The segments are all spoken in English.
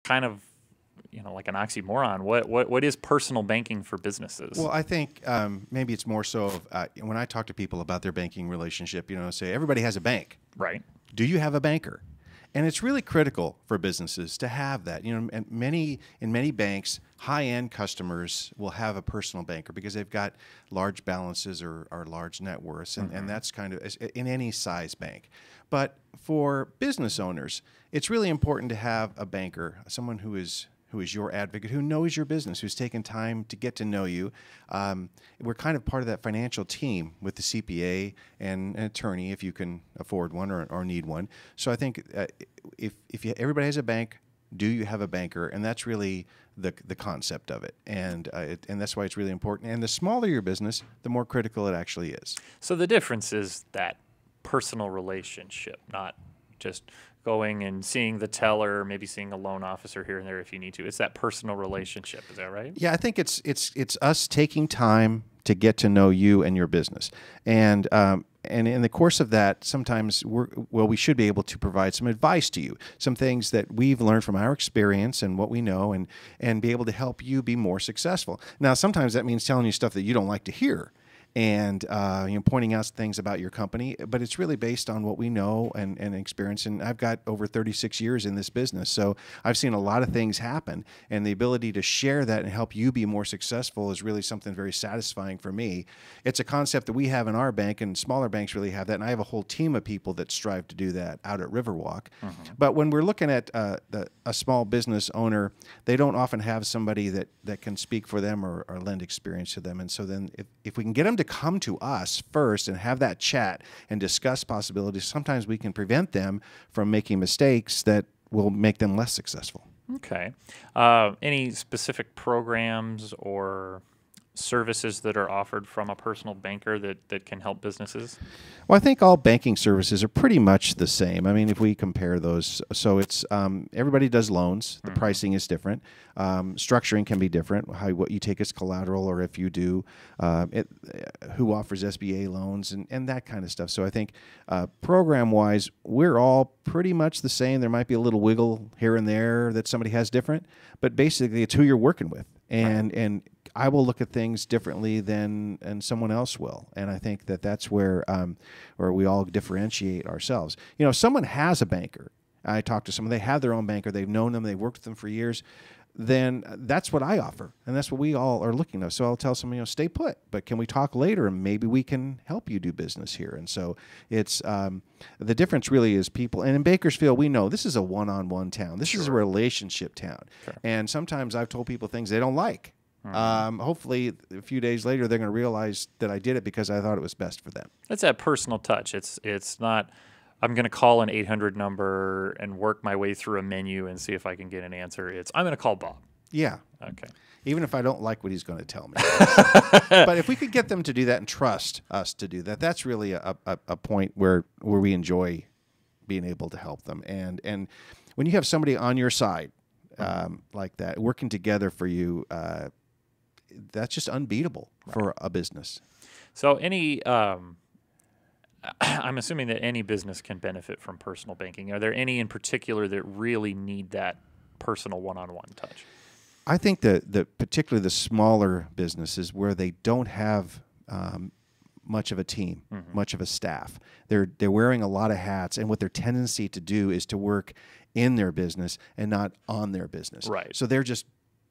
kind of, like an oxymoron. What is personal banking for businesses? Well, I think maybe it's more so of, when I talk to people about their banking relationship, say everybody has a bank. Right. Do you have a banker? And it's really critical for businesses to have that. And in many banks, high-end customers will have a personal banker because they've got large balances or large net worths, and that's kind of in any size bank. But for business owners, it's really important to have a banker, someone who is your advocate, who knows your business, who's taken time to get to know you. We're kind of part of that financial team with the CPA and an attorney, if you can afford one or need one. So I think if everybody has a bank, do you have a banker? And that's really the concept of it. And that's why it's really important. And the smaller your business, the more critical it actually is. So the difference is that personal relationship, not just going and seeing the teller, maybe seeing a loan officer here and there if you need to. It's that personal relationship. Is that right? Yeah, I think it's us taking time to get to know you and your business. And in the course of that, sometimes we should be able to provide some advice to you, some things that we've learned from our experience and what we know, and be able to help you be more successful. Now, sometimes that means telling you stuff that you don't like to hear, and pointing out things about your company, but it's really based on what we know and experience. And I've got over 36 years in this business, so I've seen a lot of things happen, and the ability to share that and help you be more successful is really something very satisfying for me. It's a concept that we have in our bank, and smaller banks really have that, and I have a whole team of people that strive to do that out at Riverwalk. But when we're looking at a small business owner, they don't often have somebody that can speak for them or lend experience to them. And so then if we can get them to come to us first and have that chat and discuss possibilities, sometimes we can prevent them from making mistakes that will make them less successful. Okay. Any specific programs or services that are offered from a personal banker that can help businesses? Well, I think all banking services are pretty much the same. I mean, if we compare those, so it's everybody does loans. The pricing is different. Structuring can be different. What you take as collateral, or if you do, who offers SBA loans and that kind of stuff. So I think program-wise, we're all pretty much the same. There might be a little wiggle here and there that somebody has different, but basically it's who you're working with. And I will look at things differently than someone else will, and I think that's where we all differentiate ourselves. If someone has a banker, I talk to someone, they have their own banker, they've known them, they've worked with them for years, then that's what I offer, and that's what we all are looking at. So I'll tell someone, stay put, but can we talk later, and maybe we can help you do business here. And so it's the difference really is people, and in Bakersfield, we know this is a one-on-one town. This is a relationship town, and sometimes I've told people things they don't like. Hopefully, a few days later, they're going to realize that I did it because I thought it was best for them. It's that personal touch. It's not, I'm going to call an 800 number and work my way through a menu and see if I can get an answer. It's, I'm going to call Bob. Yeah. Okay. Even if I don't like what he's going to tell me. But if we could get them to do that and trust us to do that, that's really a point where we enjoy being able to help them. And when you have somebody on your side like that, working together for you, that's just unbeatable for a business. So I'm assuming that any business can benefit from personal banking. Are there any in particular that really need that personal one-on-one touch? I think that particularly the smaller businesses where they don't have much of a team, much of a staff, they're wearing a lot of hats, and what their tendency to do is to work in their business and not on their business. Right. So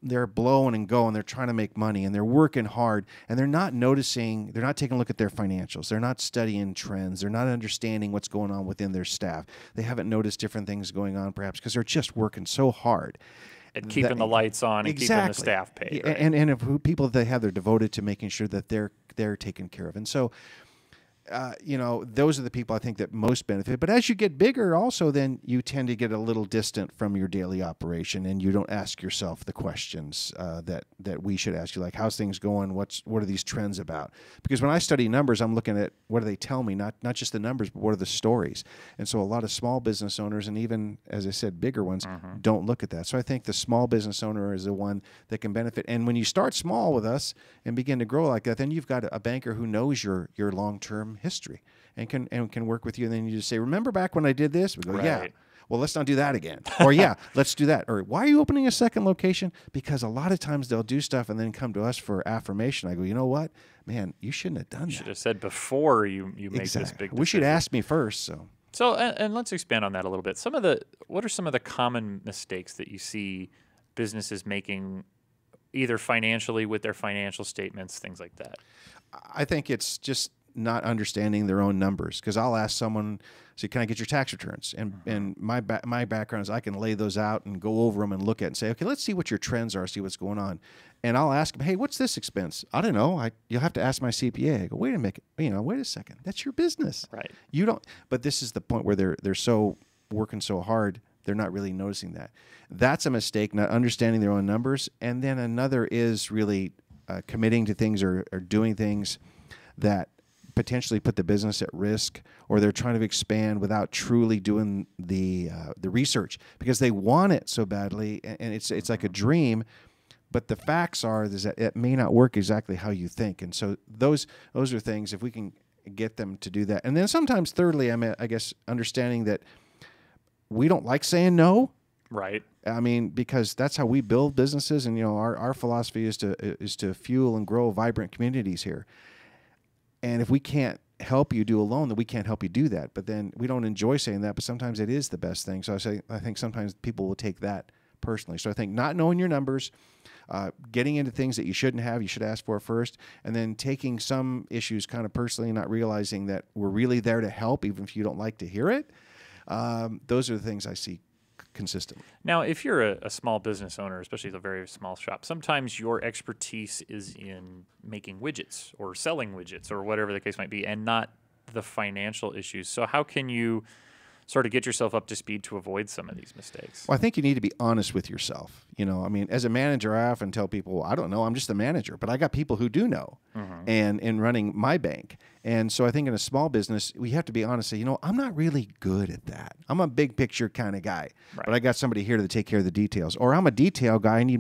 they're blowing and going, they're trying to make money, and they're working hard, and they're not noticing, they're not taking a look at their financials, they're not studying trends, they're not understanding what's going on within their staff. They haven't noticed different things going on perhaps because they're just working so hard. And keeping the lights on and keeping the staff paid. Right? And if people they have, they're devoted to making sure that they're taken care of. And so those are the people I think that most benefit. But as you get bigger also, then you tend to get a little distant from your daily operation, and you don't ask yourself the questions that we should ask you, like, how's things going? What are these trends about? Because when I study numbers, I'm looking at what do they tell me, not just the numbers, but what are the stories. And so a lot of small business owners, and even, as I said, bigger ones, don't look at that. So I think the small business owner is the one that can benefit. And when you start small with us and begin to grow like that, then you've got a banker who knows your long-term history and can work with you. And then you just say, remember back when I did this? We go, right. yeah. Well, let's not do that again. Or yeah, let's do that. Or why are you opening a second location? Because a lot of times they'll do stuff and then come to us for affirmation. I go, you know what, man, you shouldn't have done that. Should have said before you make this big decision. We should ask me first. So and let's expand on that a little bit. What are some of the common mistakes that you see businesses making, either financially with their financial statements, things like that? I think it's just not understanding their own numbers, because I'll ask someone, so can I get your tax returns? And my background is I can lay those out and go over them and look at it and say, okay, let's see what your trends are, see what's going on. And I'll ask them, hey, what's this expense? I don't know. You'll have to ask my CPA. I go, wait a second. That's your business. Right. You don't. But this is the point where they're so working so hard, they're not really noticing that. That's a mistake, not understanding their own numbers. And then another is really committing to things or doing things that potentially put the business at risk, or they're trying to expand without truly doing the research because they want it so badly, and it's like a dream. But the facts are is that it may not work exactly how you think, and so those are things, if we can get them to do that. And then sometimes, thirdly, I guess understanding that we don't like saying no. Right. I mean, because that's how we build businesses, and our philosophy is to fuel and grow vibrant communities here. And if we can't help you do a loan, then we can't help you do that. But then we don't enjoy saying that, but sometimes it is the best thing. So I think sometimes people will take that personally. So I think not knowing your numbers, getting into things that you shouldn't have, you should ask for first, and then taking some issues kind of personally, not realizing that we're really there to help, even if you don't like to hear it. Those are the things I see consistently. Now, if you're a small business owner, especially the very small shop, sometimes your expertise is in making widgets or selling widgets or whatever the case might be, and not the financial issues. So how can you sort of get yourself up to speed to avoid some of these mistakes? Well, I think you need to be honest with yourself. I mean, as a manager, I often tell people, I don't know, I'm just a manager, but I got people who do know, and in running my bank. And so I think in a small business, we have to be honest and say, I'm not really good at that. I'm a big picture kind of guy, right, but I got somebody here to take care of the details. Or I'm a detail guy. I need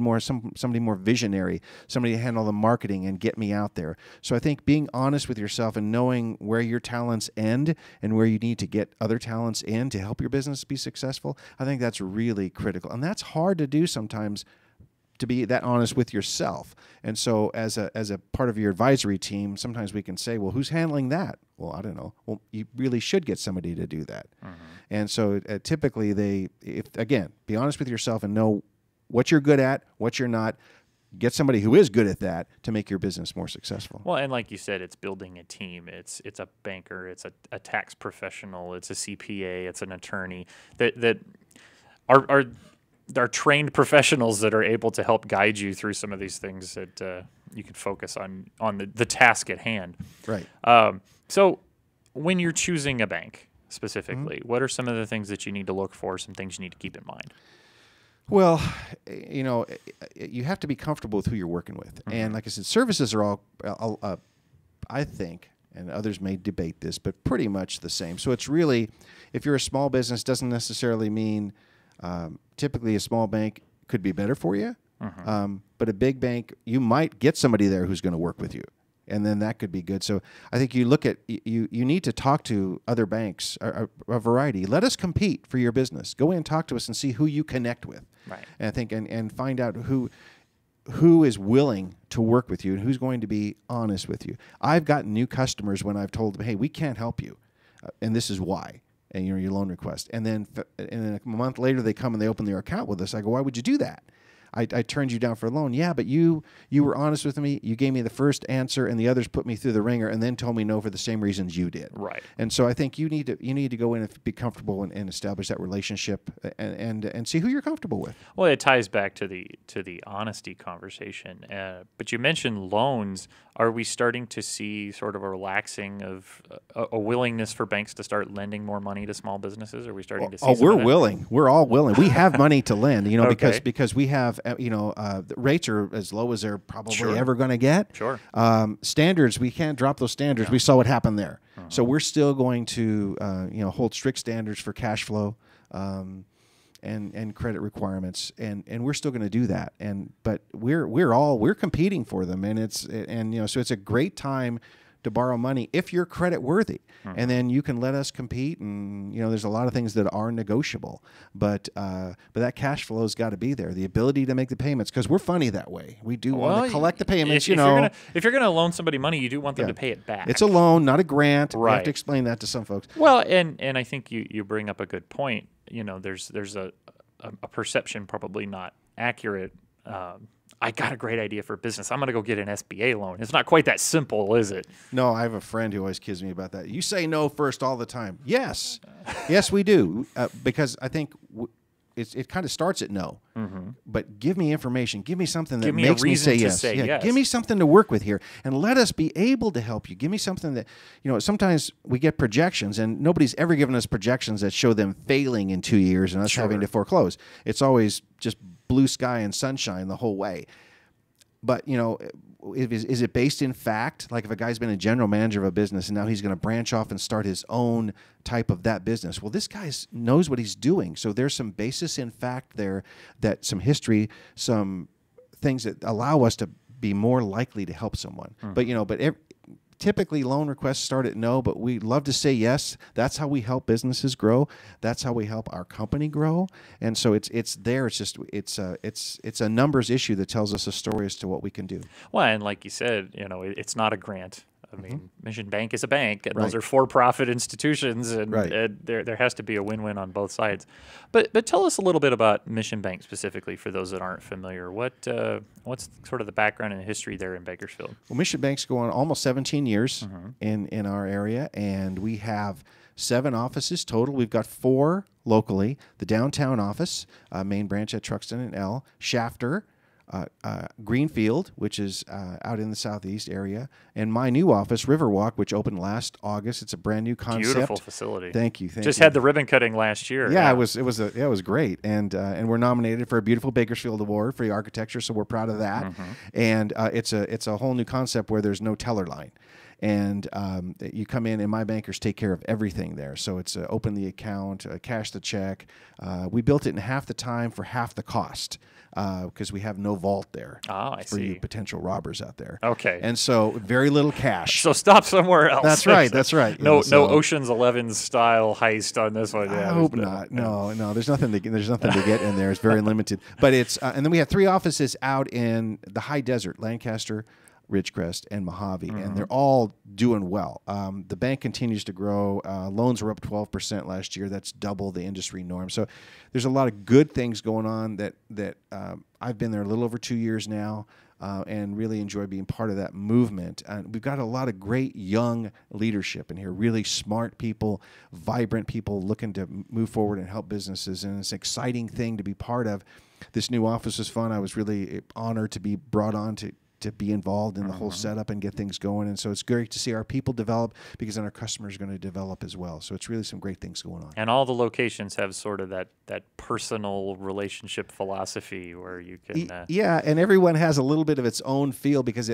somebody more visionary, somebody to handle the marketing and get me out there. So I think being honest with yourself and knowing where your talents end and where you need to get other talents in to help your business be successful, I think that's really critical. And that's hard to do sometimes, to be that honest with yourself. And so as a part of your advisory team, sometimes we can say, well, who's handling that? Well, I don't know. Well, you really should get somebody to do that. And so typically be honest with yourself and know what you're good at, what you're not. Get somebody who is good at that to make your business more successful. Well, and like you said, it's building a team. It's a banker. It's a tax professional. It's a CPA. It's an attorney that are trained professionals that are able to help guide you through some of these things that you can focus on the task at hand. Right. So when you're choosing a bank specifically, what are some of the things that you need to look for, some things you need to keep in mind? Well, you have to be comfortable with who you're working with. And like I said, services are all, I think, and others may debate this, but pretty much the same. So it's really, if you're a small business, doesn't necessarily mean typically a small bank could be better for you. But a big bank, you might get somebody there who's going to work with you, and then that could be good. So I think you look at you need to talk to other banks, a variety. Let us compete for your business. Go in and talk to us and see who you connect with. Right. And I think and find out who is willing to work with you and who's going to be honest with you. I've gotten new customers when I've told them, hey, we can't help you, and this is why. And your loan request, and then a month later they come and they open their account with us. I go, why would you do that? I turned you down for a loan. Yeah, but you were honest with me. You gave me the first answer, and the others put me through the ringer, and then told me no for the same reasons you did. Right. And so I think you need to go in and be comfortable and establish that relationship and see who you're comfortable with. Well, it ties back to the honesty conversation. But you mentioned loans. Are we starting to see sort of a relaxing of a willingness for banks to start lending more money to small businesses? Are we starting to see? Oh, we're willing. We're all willing. We have money to lend. Because we have. The rates are as low as they're probably ever going to get. Sure. Standards, we can't drop those standards. Yeah. We saw what happened there. So we're still going to, hold strict standards for cash flow, and credit requirements, and we're still going to do that. But we're competing for them, and so it's a great time to borrow money if you're credit worthy, and then you can let us compete. And there's a lot of things that are negotiable, but that cash flow's got to be there. The ability to make the payments, because we're funny that way. We do want to collect the payments. If you're gonna loan somebody money, you do want them to pay it back. It's a loan, not a grant. Right. We have to explain that to some folks. Well, and I think you bring up a good point. There's a perception, probably not accurate. I got a great idea for a business. I'm going to go get an SBA loan. It's not quite that simple, is it? No, I have a friend who always kids me about that. You say no first all the time. Yes. Yes, we do. Because I think it kind of starts at no. But give me information. Give me something that makes me say yes. Give me something to work with here. And let us be able to help you. Give me something that, sometimes we get projections, and nobody's ever given us projections that show them failing in 2 years and us having to foreclose. It's always just blue sky and sunshine the whole way. But, is it based in fact? Like if a guy's been a general manager of a business and now he's going to branch off and start his own type of that business. Well, this guy knows what he's doing. So there's some basis in fact there, that some history, some things that allow us to be more likely to help someone. But, typically loan requests start at no, but we love to say yes. That's how we help businesses grow. That's how we help our company grow. And so it's there. It's just it's a numbers issue that tells us a story as to what we can do. Well, and like you said, it's not a grant. I mean, Mission Bank is a bank, and those are for-profit institutions, and there has to be a win-win on both sides. But tell us a little bit about Mission Bank specifically for those that aren't familiar. What's sort of the background and history there in Bakersfield? Well, Mission Bank's going almost 17 years in our area, and we have 7 offices total. We've got 4 locally: the downtown office, main branch at Truxton and L, Shafter, Greenfield, which is out in the southeast area, and my new office, Riverwalk, which opened last August. It's a brand new concept. Beautiful facility. Thank you. Just had the ribbon cutting last year. Yeah, it was great, and we're nominated for a Beautiful Bakersfield Award for the architecture, so we're proud of that. And it's a whole new concept where there's no teller line. And you come in, and my bankers take care of everything there. So it's open the account, cash the check. We built it in half the time for half the cost because we have no vault there for you potential robbers out there. Okay. And so very little cash. So stop somewhere else. That's right. That's right. No Ocean's 11 style heist on this one. I hope not. No. There's nothing to get in there. It's very limited. But it's and then we have 3 offices out in the high desert: Lancaster, Ridgecrest, and Mojave, and they're all doing well. The bank continues to grow. Loans were up 12% last year. That's double the industry norm. So there's a lot of good things going on that I've been there a little over 2 years now, and really enjoy being part of that movement. And we've got a lot of great young leadership in here, really smart people, vibrant people looking to move forward and help businesses, and it's an exciting thing to be part of. This new office was fun. I was really honored to be brought on to be involved in the whole setup and get things going. And so it's great to see our people develop, because then our customers are going to develop as well. So it's really some great things going on. And all the locations have sort of that personal relationship philosophy where you can... yeah, and everyone has a little bit of its own feel, because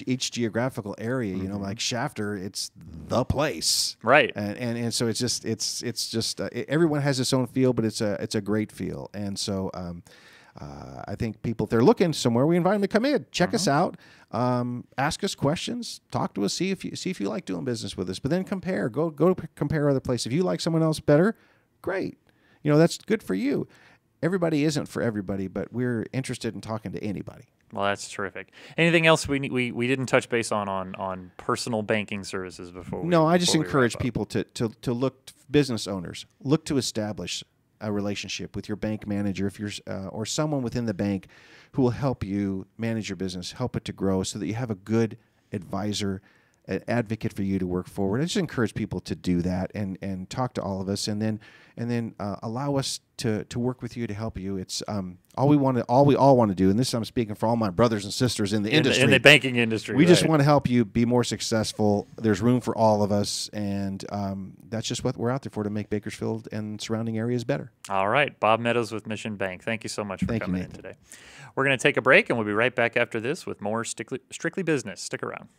each geographical area, like Shafter, it's the place. Right. And so it's just everyone has its own feel, but it's a great feel. And so... I think people, if they're looking somewhere, we invite them to come in, check us out, ask us questions, talk to us, see if you like doing business with us. But then compare, go compare other places. If you like someone else better, great. That's good for you. Everybody isn't for everybody, but we're interested in talking to anybody. Well, that's terrific. Anything else we didn't touch base on personal banking services before? No, I just encourage people to look, business owners, look to establish a relationship with your bank manager, if you're or someone within the bank who will help you manage your business, help it to grow, so that you have a good advisor, an advocate for you to work forward. I just encourage people to do that and talk to all of us, and then allow us to work with you to help you. It's all we all want to do, and this I'm speaking for all my brothers and sisters in the industry, in the banking industry. We just want to help you be more successful. There's room for all of us, and that's just what we're out there for, to make Bakersfield and surrounding areas better. All right, Bob Meadows with Mission Bank. Thank you so much for coming in today. We're going to take a break, and we'll be right back after this with more Strictly Business. Stick around.